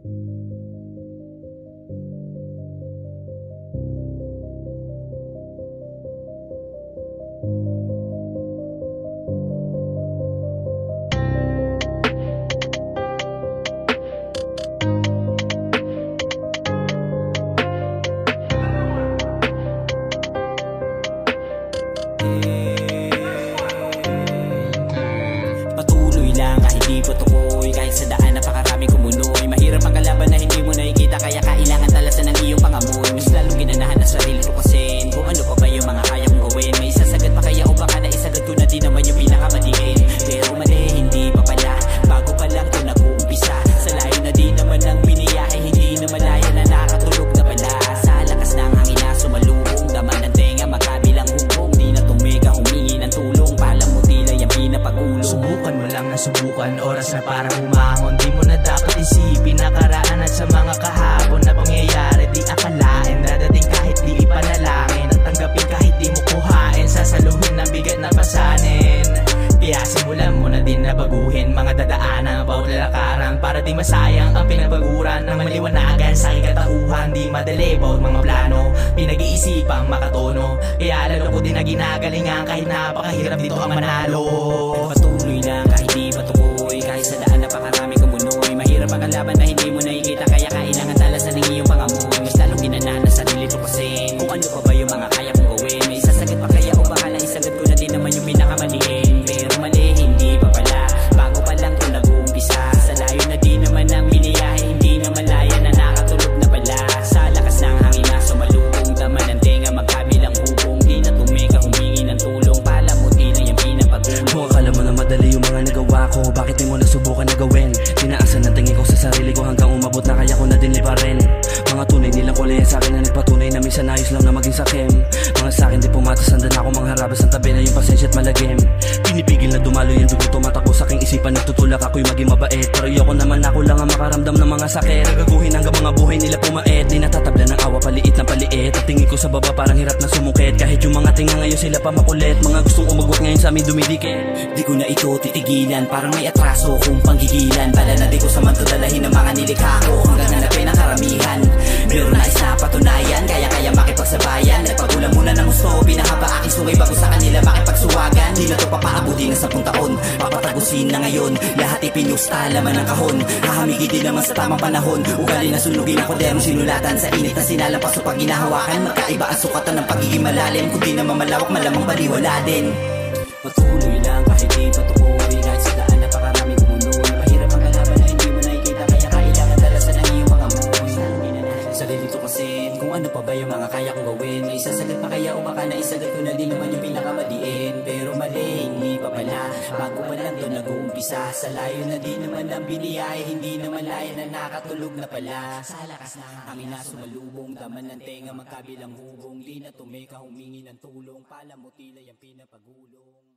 Patuloy lang kahit di patukoy, kahit sa daan napakaraming kumunoy. Mahirap ang kalaban na hindi mo nakikita, kaya kailangan talasan ng iyong pangamoy. Mas lalong ginanahan ang sarili ko kasi kung ano pa ba yung mga kaya kong gawin. May isasagat pa kaya o baka naisagat ko na din naman yung pinakamaliin. Pero mali, hindi pa pala, bago pa lang to nag-uumpisa. Sa layo na di naman ang biniyahe, hindi na malaya na nakatulog na pala. Sa lakas ng hangin na sumalubong, daman ng tenga magkabilang hubong. Di na tumeka humingi ng tulong, palang mo tila yung pinapagulong. Subukan mo lang na subukan, oras na para humahon. Di mo na dapat isipin nakaraan at sa mga kahapon na pangyayari. Di akalain, dadating kahit di ipanalangin. At tanggapin kahit di mo kuhain, sasaluhin ng bigat na pasanin. Kaya simulan mo na din na baguhin mga dadaanan, bawat lalakaran, para di masayang ang pinagbaguran ng maliwanagan sa aking katauhan. Di madali bawat mga plano, pinag-iisipang makatono. Kaya lalo ko din na ginagalingan kahit napakahirap dito ang manalo. Patuloy lang kahit di patukoy, kahit sa daan napakaraming kumunoy. Mahirap ang kalaban na hindi mo nakikita, kaya kailangan talasan ng iyong pangamoy. Mas lalong ginanahan ang sarili ko kasi kung ano pa ba yung mga kaya kong gawin. May isasagat pa kaya o baka naisagat ko na din naman yung pinakamaliin. Pero mali, hindi pa pala, bago pa lang to nag-uumpisa. Sa layo na di naman ang biniyahe, hindi na malaya na nakatulog na pala. Sa lakas ng hangin na sumalubong, daman ng tenga magkabilang hubong. Di na tumeka humingi ng tulong, pala mo tila yung pinapagulong. Kung akala mo na madali yung mga nagawa ko, bakit di mo nasubukan na gawin? Tinaasan ng tingin ko sa sarili ko hanggang umabot na kaya ko na din liparin. Mga tunay nilang kulay sa akin na nagpatunay na minsan ayos lang na maging sakim. Mga sakin di pumatas, andan ako mga harabas ang tabi na yung pasensya at malagim. Pinipigil na dumalo yung dugo, tumatakbo sa aking isipan, nagtutulak ako'y maging mabait. Pero ayoko naman, ako lang ang makaramdam ng mga sakit. Nagaguhin hanggang mga buhay nila pumait. Di natatabla ng awa, paliit ng paliit. At tingin ko sa baba parang hirap na sumukit. Kahit yung mga tinga ngayon sila pa makulit. Mga gustong umagwat ngayon sa amin dumidikit. Di ko na ito titigilan, parang may atraso kung panggigilan. Bala na di ko sa manto dalahin ng mga nilikha ko, hanggang hanapin ang karamihan. Meron nais na patunayan, kaya makipagsabayan. Nagpagulang muna ng gusto, pinahaba aking sungay bago sa kanila makipagsuwagan. Di na to papaabuti ng 10 taon, papatagusin na ngayon. Lahat ipinusta, laman ng kahon. Hahamigi din naman sa tamang panahon. Ugali na sunugin ang kodero sinulatan, sa init na sinalampas o pag ginahawakan. Magkaiba ang sukatan ng pagiging malalim, kung di naman malawak malamang baliwala din. Patuloy lang kahit di patukoy, kahit sa daan napakaraming kumunoy. Mahirap ang kalaban na hindi mo nakikita, kaya kailangan talasan ng iyong pangamoy. Sarili to kasi kung ano pa ba yung mga kaya kong gawin. May isasagat pa kaya o baka naisagat ko na din naman yung pinakamaliin. Pero mali, hindi pa pala, bago pa lang to nag-uumpisa. Sa layo na di naman ang biniyahe, hindi na malaya na nakatulog na pala. Sa lakas ng hangin na sumalubong, daman ng tenga magkabilang hubong. Di na tumeka humingi ng tulong, pala mo tila yung pinapagulong.